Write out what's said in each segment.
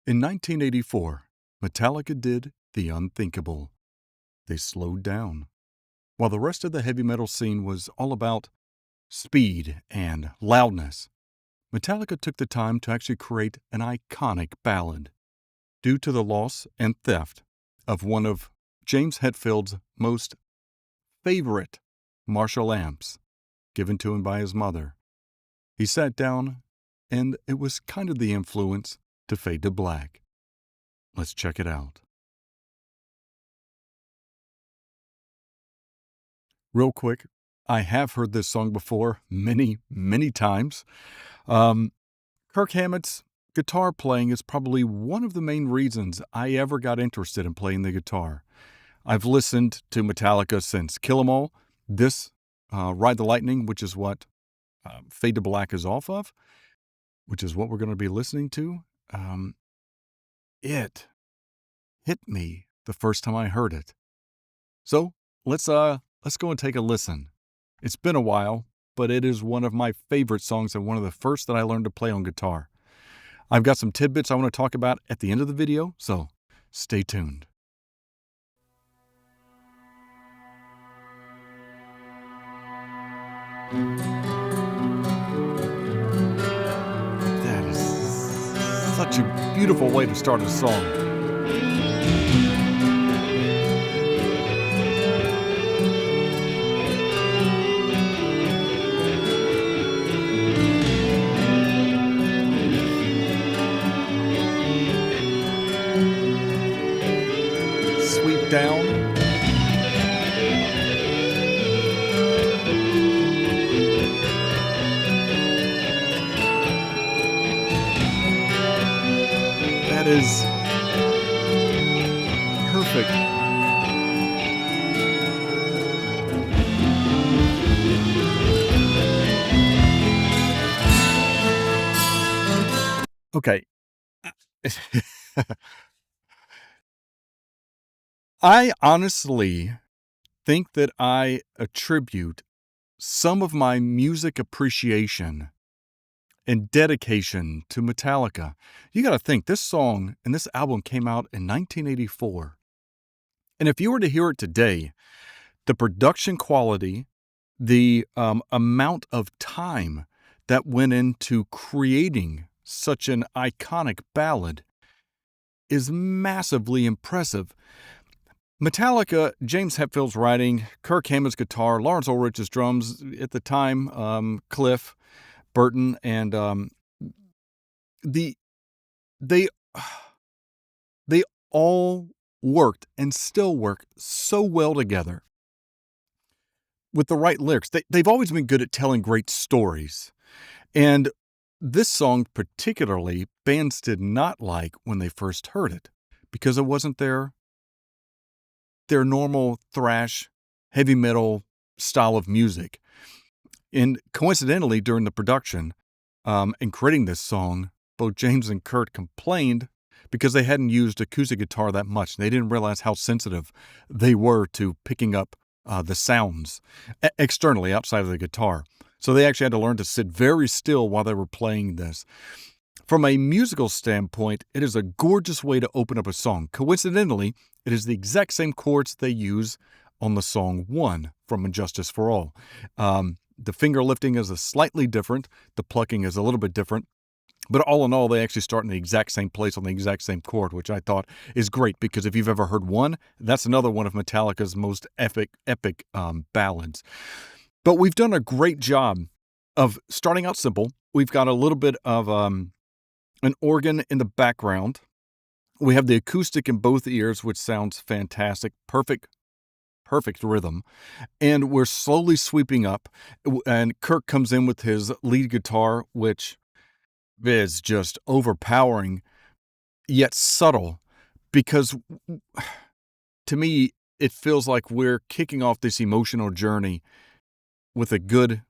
In 1984, Metallica did the unthinkable. They slowed down. While the rest of the heavy metal scene was all about speed and loudness, Metallica took the time to actually create an iconic ballad. Due to the loss and theft of one of James Hetfield's most favorite Marshall amps, given to him by his mother, he sat down, and it was kind of the influence to Fade to Black. Let's check it out. Real quick, I have heard this song before many, many times. Kirk Hammett's guitar playing is probably one of the main reasons I ever got interested in playing the guitar. I've listened to Metallica since Kill 'Em All, this Ride the Lightning, which is what Fade to Black is off of, which is what we're going to be listening to. It hit me the first time I heard it. So let's go and take a listen. It's been a while, but it is one of my favorite songs and one of the first that I learned to play on guitar. I've got some tidbits I want to talk about at the end of the video, so stay tuned. That is such a beautiful way to start a song. Sweep down. That is perfect. Okay. I honestly think that I attribute some of my music appreciation and dedication to Metallica. You got to think, this song and this album came out in 1984. And if you were to hear it today, the production quality, the amount of time that went into creating such an iconic ballad is massively impressive. Metallica, James Hetfield's writing, Kirk Hammett's guitar, Lars Ulrich's drums at the time, Cliff Burton, and they all worked and still work so well together with the right lyrics. They've always been good at telling great stories, and this song particularly, bands did not like when they first heard it because it wasn't their normal thrash, heavy metal style of music. And coincidentally, during the production and creating this song, both James and Kurt complained because they hadn't used acoustic guitar that much. They didn't realize how sensitive they were to picking up the sounds externally outside of the guitar. So they actually had to learn to sit very still while they were playing this. From a musical standpoint, it is a gorgeous way to open up a song. Coincidentally, it is the exact same chords they use on the song One from Injustice for All. The finger lifting is slightly different. The plucking is a little bit different. But all in all, they actually start in the exact same place on the exact same chord, which I thought is great because if you've ever heard One, that's another one of Metallica's most epic ballads. But we've done a great job of starting out simple. We've got a little bit of an organ in the background. We have the acoustic in both ears, which sounds fantastic. Perfect rhythm. And we're slowly sweeping up. And Kirk comes in with his lead guitar, which is just overpowering, yet subtle. Because to me, it feels like we're kicking off this emotional journey with a good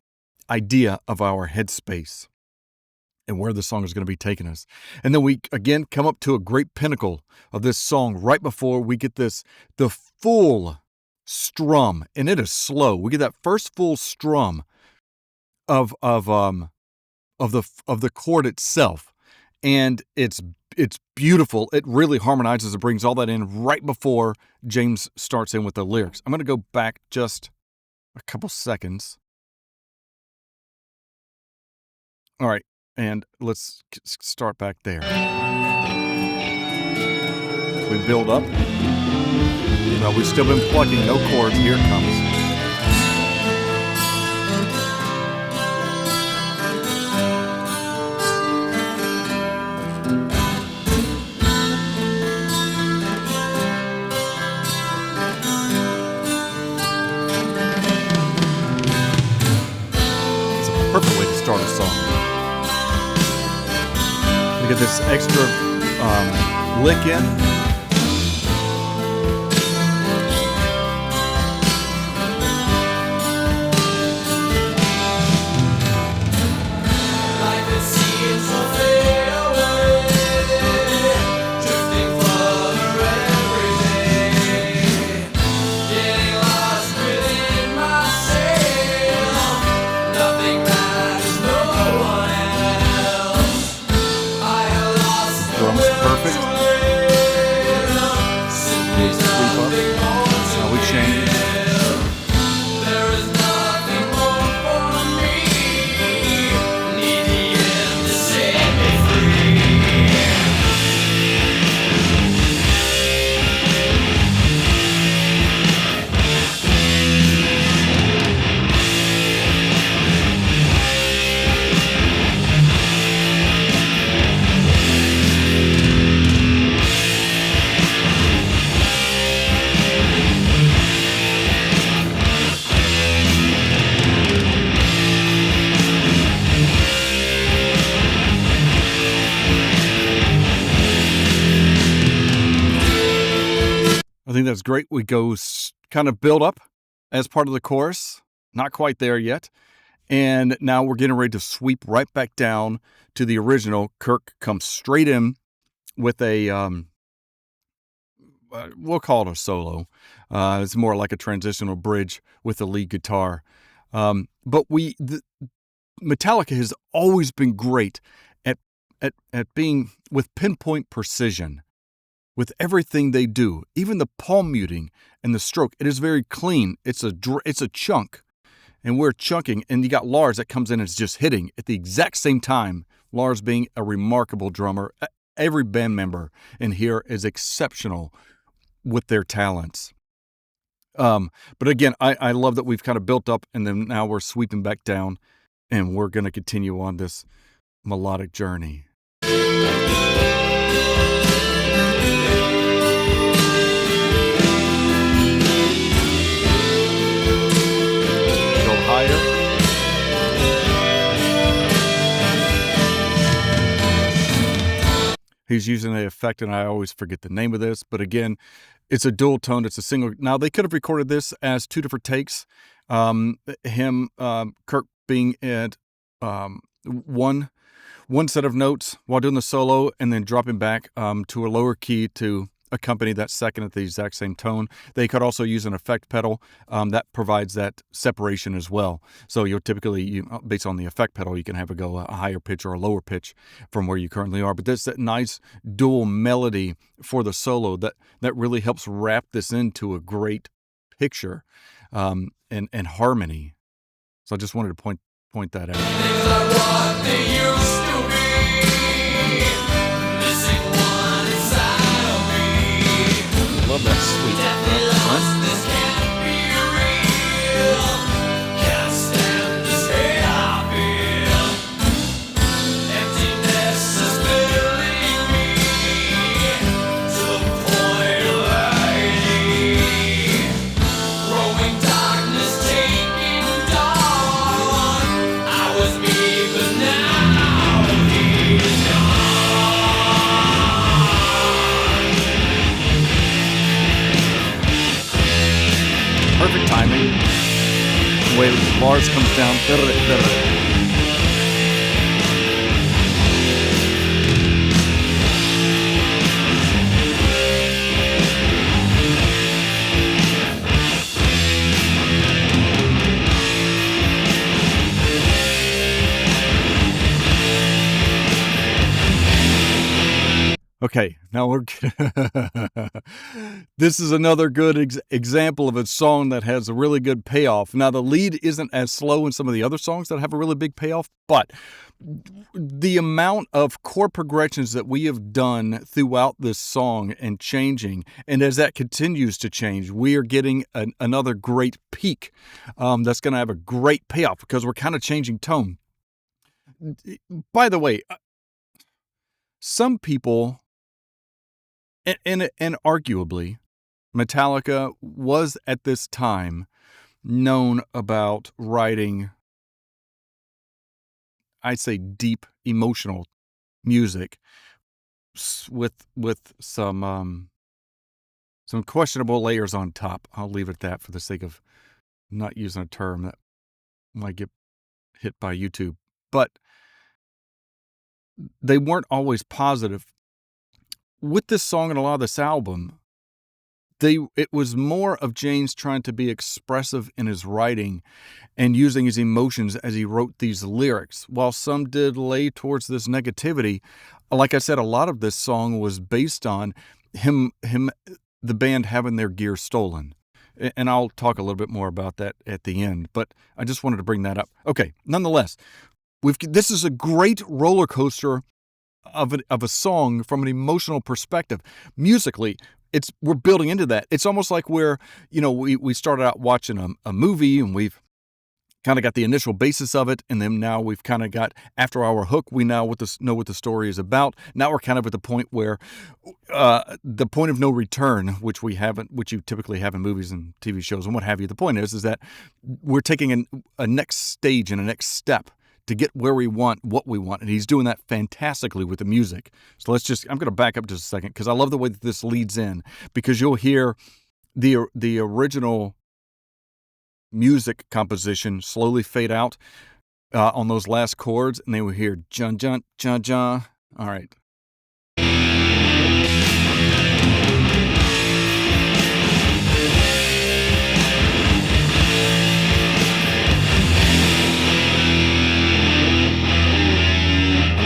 idea of our headspace and where the song is going to be taking us. And then we, again, come up to a great pinnacle of this song right before we get the full strum, and it is slow. We get that first full strum of the chord itself, and it's it's beautiful. It really harmonizes. It brings all that in right before James starts in with the lyrics. I'm going to go back just a couple seconds. All right, and let's start back there. We build up. Well, we've still been plucking, no chords. Here it comes. It's a perfect way to start a song. We get this extra lick in. I think that's great. We go kind of build up as part of the chorus. Not quite there yet. And now we're getting ready to sweep right back down to the original. Kirk comes straight in with a, we'll call it a solo. It's more like a transitional bridge with the lead guitar. But Metallica has always been great at being with pinpoint precision. With everything they do, even the palm muting and the stroke, it is very clean. It's a chunk, and we're chunking. And you got Lars that comes in and is just hitting at the exact same time. Lars being a remarkable drummer. Every band member in here is exceptional with their talents. But again, I love that we've kind of built up, and then now we're sweeping back down, and we're going to continue on this melodic journey. Higher. He's using the effect, and I always forget the name of this, but again, it's a dual tone. It's a single. Now, they could have recorded this as two different takes. Kirk being at one set of notes while doing the solo, and then dropping back to a lower key to accompany that second at the exact same tone. They could also use an effect pedal that provides that separation as well. So you'll typically, based on the effect pedal, you can have it go a higher pitch or a lower pitch from where you currently are. But there's that nice dual melody for the solo that really helps wrap this into a great picture and harmony. So I just wanted to point that out. Things are what they used to be. Missing one inside of me. Love that sweet. Definitely lost, this can't be real. Can't stand this hate I feel. Emptiness is filling me to the point of agony. Growing darkness taking dawn. I was me, but now he's gone. Perfect timing. The way Lars comes down. Okay, now we're this is another good example of a song that has a really good payoff. Now, the lead isn't as slow in some of the other songs that have a really big payoff, but the amount of chord progressions that we have done throughout this song and changing, and as that continues to change, we are getting another great peak that's going to have a great payoff because we're kind of changing tone. By the way, some people, and arguably, Metallica was at this time known about writing, I'd say, deep emotional music with some questionable layers on top. I'll leave it at that for the sake of not using a term that might get hit by YouTube. But they weren't always positive. With this song and a lot of this album, it was more of James trying to be expressive in his writing and using his emotions as he wrote these lyrics. While some did lay towards this negativity, like I said, a lot of this song was based on the band having their gear stolen. And I'll talk a little bit more about that at the end, but I just wanted to bring that up. Okay, nonetheless, this is a great roller coaster of a song from an emotional perspective. Musically, we're building into that. It's almost like we started out watching a movie and we've kind of got the initial basis of it, and then now we've kind of got, after our hook, we now know what the story is about. Now we're kind of at the point where the point of no return, which you typically have in movies and TV shows and what have you. The point is that we're taking a next stage and a next step to get where we want, what we want. And he's doing that fantastically with the music. So I'm going to back up just a second because I love the way that this leads in, because you'll hear the original music composition slowly fade out on those last chords, and then we hear jun, jun, jun, jun. All right.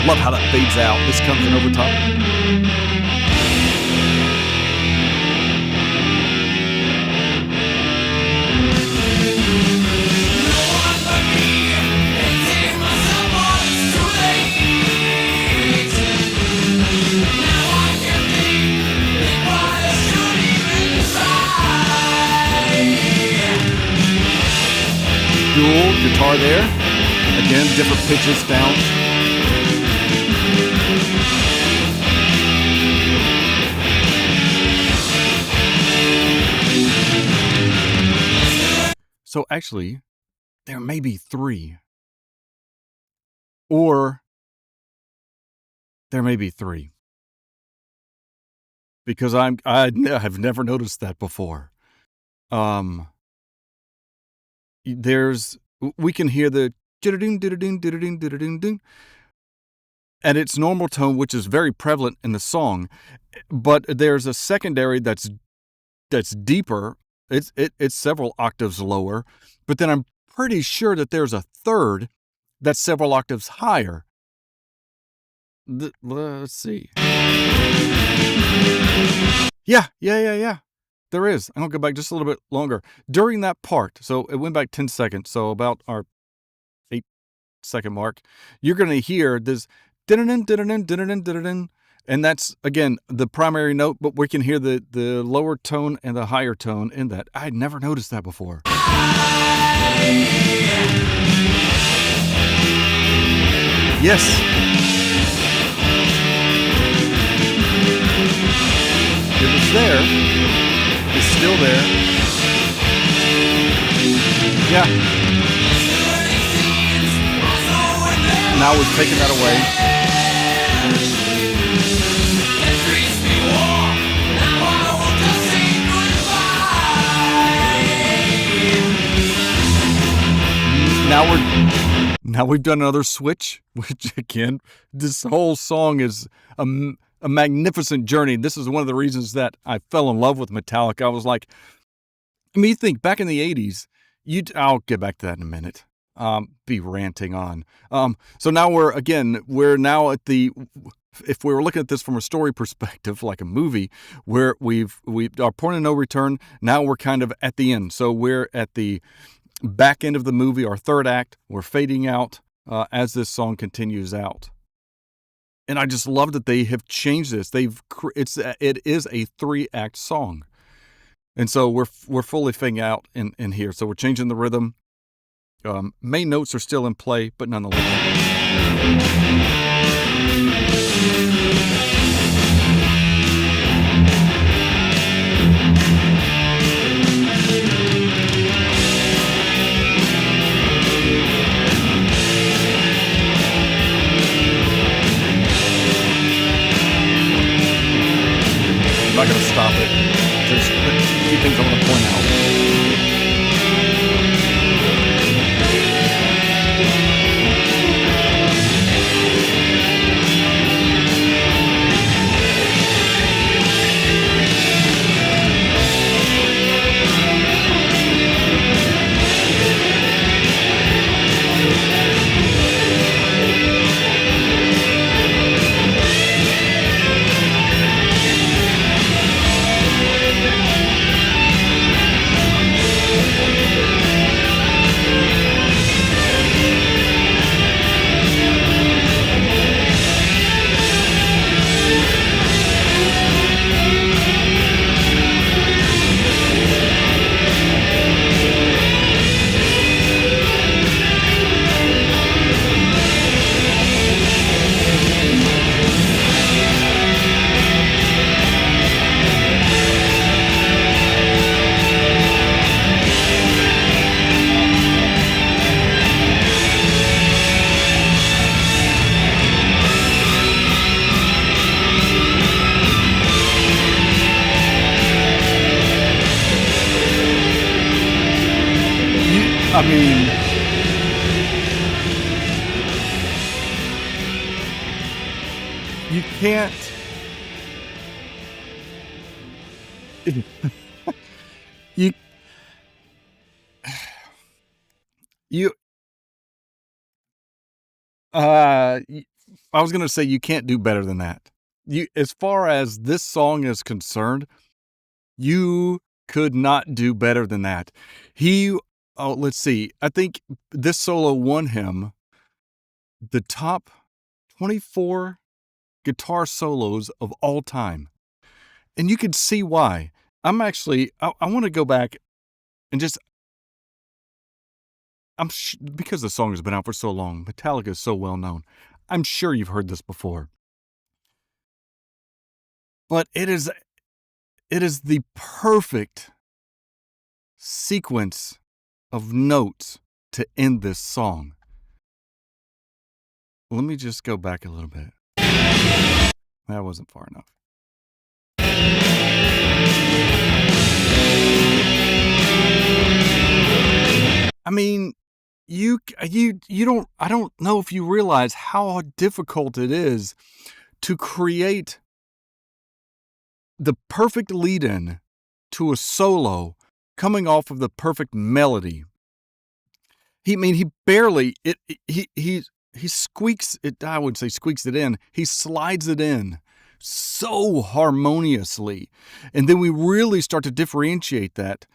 Love how that fades out. This comes in over top. Dual guitar there. Again, different pitches down. So actually, there may be 3. Or there may be 3. Because I have never noticed that before. We can hear the at its normal tone, which is very prevalent in the song, but there's a secondary that's deeper. It's several octaves lower, but then I'm pretty sure that there's a third that's several octaves higher. Let's see. Yeah. There is. I'm going to go back just a little bit longer. During that part, so it went back 10 seconds, so about our 8-second mark, you're going to hear this and that's, again, the primary note, but we can hear the lower tone and the higher tone in that. I had never noticed that before. Yes. It was there. It's still there. Yeah. Now we've taken that away. Now we've done another switch, which again, this whole song is a magnificent journey. This is one of the reasons that I fell in love with Metallica. I was like, you think back in the 80s, I'll get back to that in a minute. Be ranting on. So now we're now at if we were looking at this from a story perspective, like a movie, where we our point of no return, now we're kind of at the end. So we're at the back end of the movie, our third act. We're fading out as this song continues out. And I just love that they have changed this. It is a 3-act song. And so we're fully fading out in here. So we're changing the rhythm. Main notes are still in play, but nonetheless. I'm not going to stop it. There's a few things I want to point out. I mean, you can't. I was going to say you can't do better than that. As far as this song is concerned, you could not do better than that. Let's see. I think this solo won him the top 24 guitar solos of all time. And you can see why. I want to go back and just, because the song has been out for so long, Metallica is so well known. I'm sure you've heard this before. But it is the perfect sequence of notes to end this song. Let me just go back a little bit. That wasn't far enough. I mean, I don't know if you realize how difficult it is to create the perfect lead-in to a solo coming off of the perfect melody. He squeaks it. I would say squeaks it in. He slides it in so harmoniously. And then we really start to differentiate that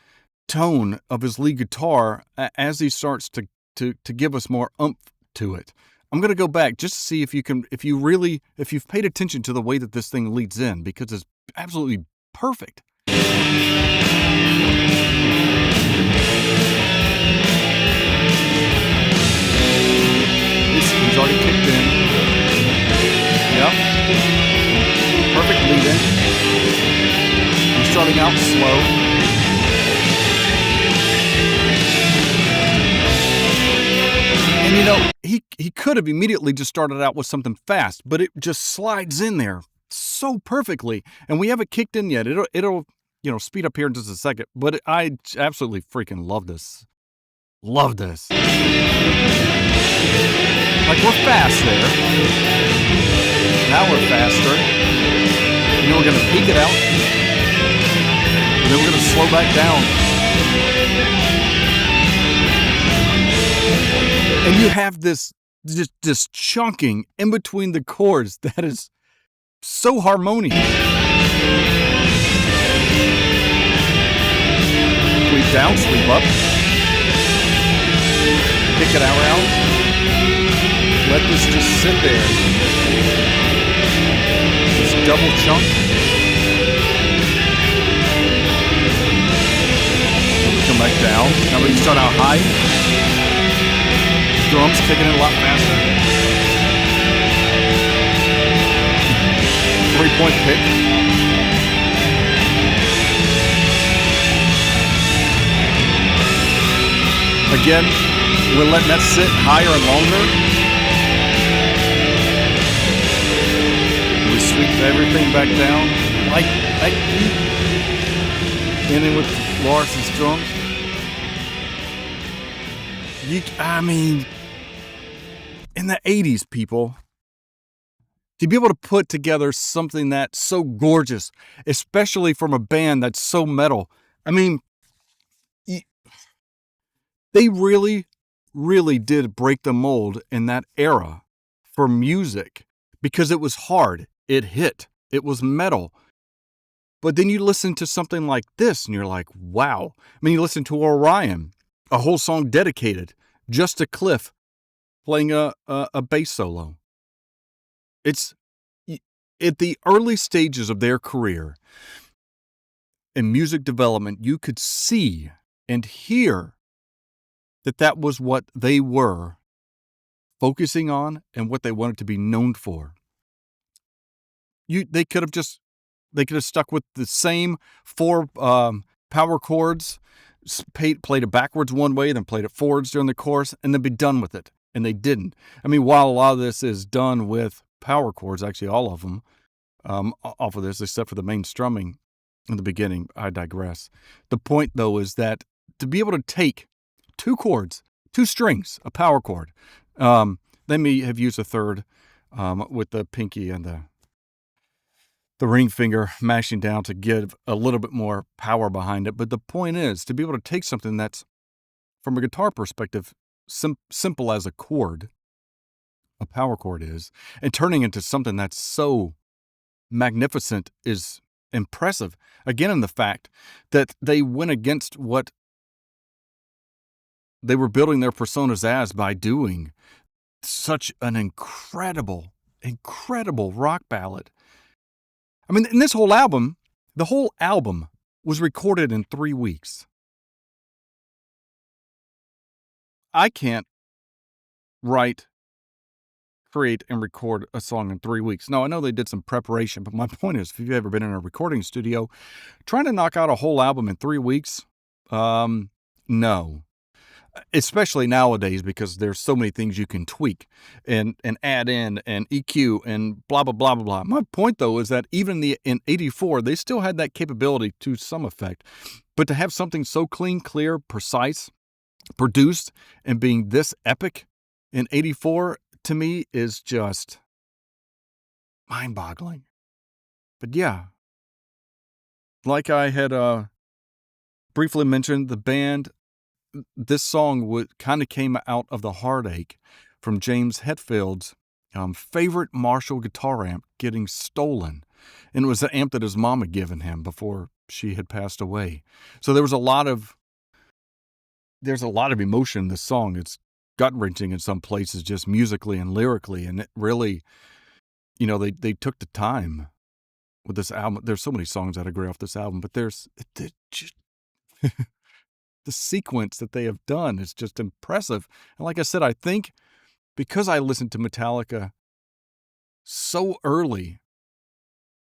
tone of his lead guitar as he starts to give us more oomph to it. I'm going to go back just to see if you've paid attention to the way that this thing leads in, because it's absolutely perfect. He's already kicked in. Yep. Perfect lead in. He's starting out slow. And he could have immediately just started out with something fast, but it just slides in there so perfectly. And we haven't kicked in yet. It'll speed up here in just a second. But I absolutely freaking love this. Love this. Like, we're fast there. Now we're faster. And then we're going to peak it out. And then we're going to slow back down. And you have this chunking in between the chords that is so harmonious. Sweep down, sweep up. Pick it out. Let this just sit there. This double chunk. Come back down. Now we start out high. Drums kicking it a lot faster. 3-point pick. Again, we're letting that sit higher and longer. We sweep everything back down. Like ending with Lars' drums. In the 80s, people, to be able to put together something that's so gorgeous, especially from a band that's so metal, they really, really did break the mold in that era for music because it was hard. It hit. It was metal. But then you listen to something like this and you're like, wow. You listen to Orion, a whole song dedicated just to Cliff playing a bass solo. It's at the early stages of their career in music development, you could see and hear that was what they were focusing on and what they wanted to be known for. They could have stuck with the same 4 power chords, played it backwards one way, then played it forwards during the chorus, and then be done with it. And they didn't. While a lot of this is done with power chords, actually all of them, off of this, except for the main strumming in the beginning, I digress. The point, though, is that to be able to take 2 chords, 2 strings, a power chord, they may have used a third with the pinky and the ring finger mashing down to give a little bit more power behind it. But the point is to be able to take something that's, from a guitar perspective, simple as a chord, a power chord is, and turning into something that's so magnificent is impressive. Again, in the fact that they went against what they were building their personas as by doing such an incredible rock ballad. In this whole album, the whole album was recorded in 3 weeks. I can't write, create, and record a song in 3 weeks. Now, I know they did some preparation, but my point is, if you've ever been in a recording studio, trying to knock out a whole album in 3 weeks, no. Especially nowadays, because there's so many things you can tweak and add in and EQ and blah, blah, blah, blah, blah. My point, though, is that even in 84, they still had that capability to some effect. But to have something so clean, clear, precise, produced, and being this epic in 84, to me, is just mind-boggling. But yeah, like I had briefly mentioned, the band, this song kind of came out of the Heartache from James Hetfield's favorite Marshall guitar amp getting stolen. And it was the amp that his mom had given him before she had passed away. So there's a lot of emotion in this song. It's gut-wrenching in some places, just musically and lyrically. And it really, they took the time with this album. There's so many songs that I agree off this album, but there's just the sequence that they have done is just impressive. And like I said, I think because I listened to Metallica so early,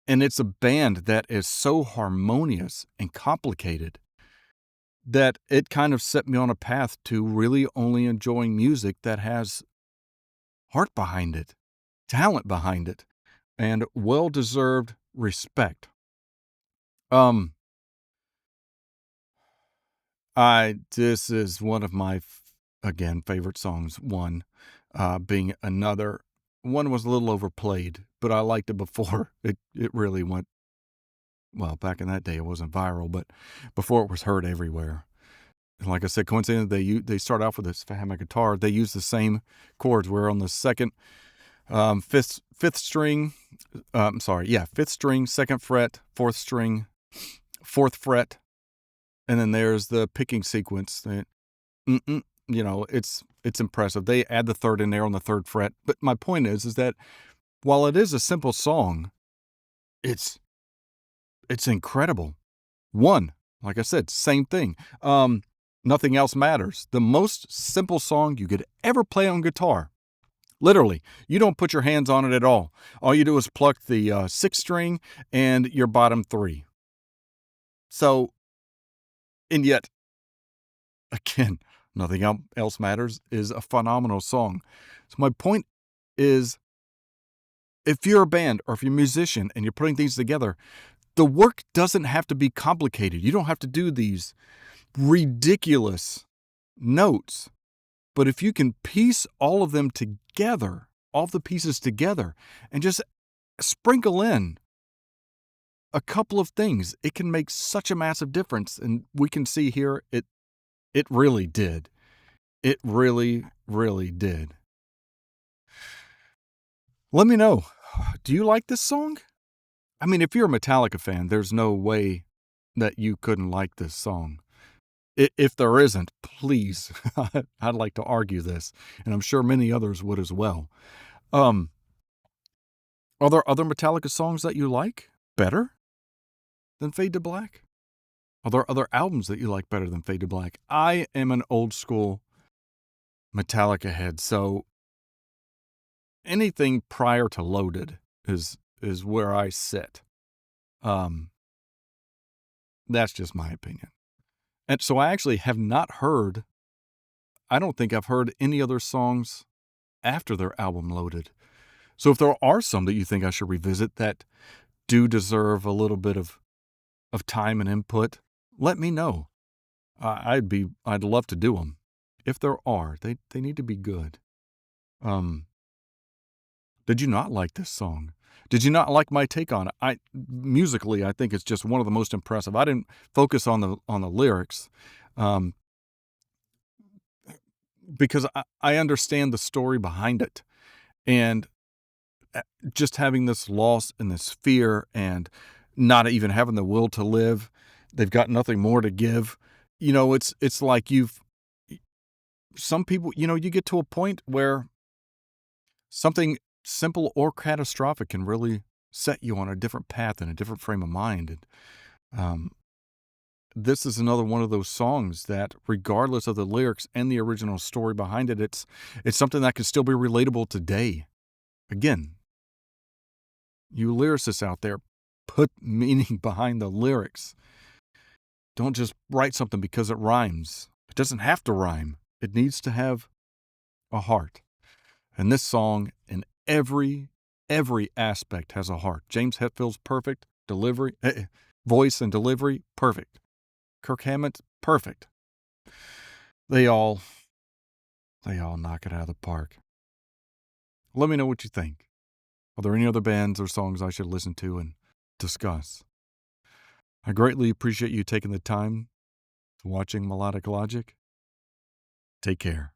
and it's a band that is so harmonious and complicated, that it kind of set me on a path to really only enjoying music that has heart behind it, talent behind it, and well-deserved respect. This is one of my, again, favorite songs. One, being another. One was a little overplayed, but I liked it before it really went, well, back in that day it wasn't viral, but before it was heard everywhere. And like I said, coincidentally, they start off with this Hammett guitar. They use the same chords. We're on the second, fifth fifth string, fifth string, second fret, fourth string, fourth fret, and then there's the picking sequence. It's impressive. They add the third in there on the third fret. But my point is that while it is a simple song, it's incredible. One, like I said, same thing. Nothing else matters. The most simple song you could ever play on guitar. Literally, you don't put your hands on it at all. All you do is pluck the sixth string and your bottom three. So, and yet, again, nothing else matters is a phenomenal song. So my point is, if you're a band or if you're a musician and you're putting things together, the work doesn't have to be complicated. You don't have to do these ridiculous notes. But if you can piece all of them together, all the pieces together, and just sprinkle in a couple of things, it can make such a massive difference. And we can see here it really did. It really, really did. Let me know. Do you like this song? I mean, if you're a Metallica fan, there's no way that you couldn't like this song. If there isn't, please, I'd like to argue this, and I'm sure many others would as well. Are there other Metallica songs that you like better than Fade to Black? Are there other albums that you like better than Fade to Black? I am an old school Metallica head, so anything prior to Loaded is where I sit. That's just my opinion. And so I actually have not heard, I don't think I've heard any other songs after their album Loaded. So if there are some that you think I should revisit that do deserve a little bit of time and input, let me know. I'd love to do them. If there are, they need to be good. Did you not like this song? Did you not like my take on it? Musically, I think it's just one of the most impressive. I didn't focus on the lyrics, because I understand the story behind it, and just having this loss and this fear and not even having the will to live. They've got nothing more to give. It's like some people, you get to a point where something simple or catastrophic can really set you on a different path and a different frame of mind. And this is another one of those songs that, regardless of the lyrics and the original story behind it, it's something that can still be relatable today. Again, you lyricists out there, put meaning behind the lyrics. Don't just write something because it rhymes. It doesn't have to rhyme. It needs to have a heart. And this song, in every aspect, has a heart. James Hetfield's perfect. Delivery, voice and delivery, perfect. Kirk Hammett, perfect. They all knock it out of the park. Let me know what you think. Are there any other bands or songs I should listen to and discuss? I greatly appreciate you taking the time to watching Melodic Logic. Take care.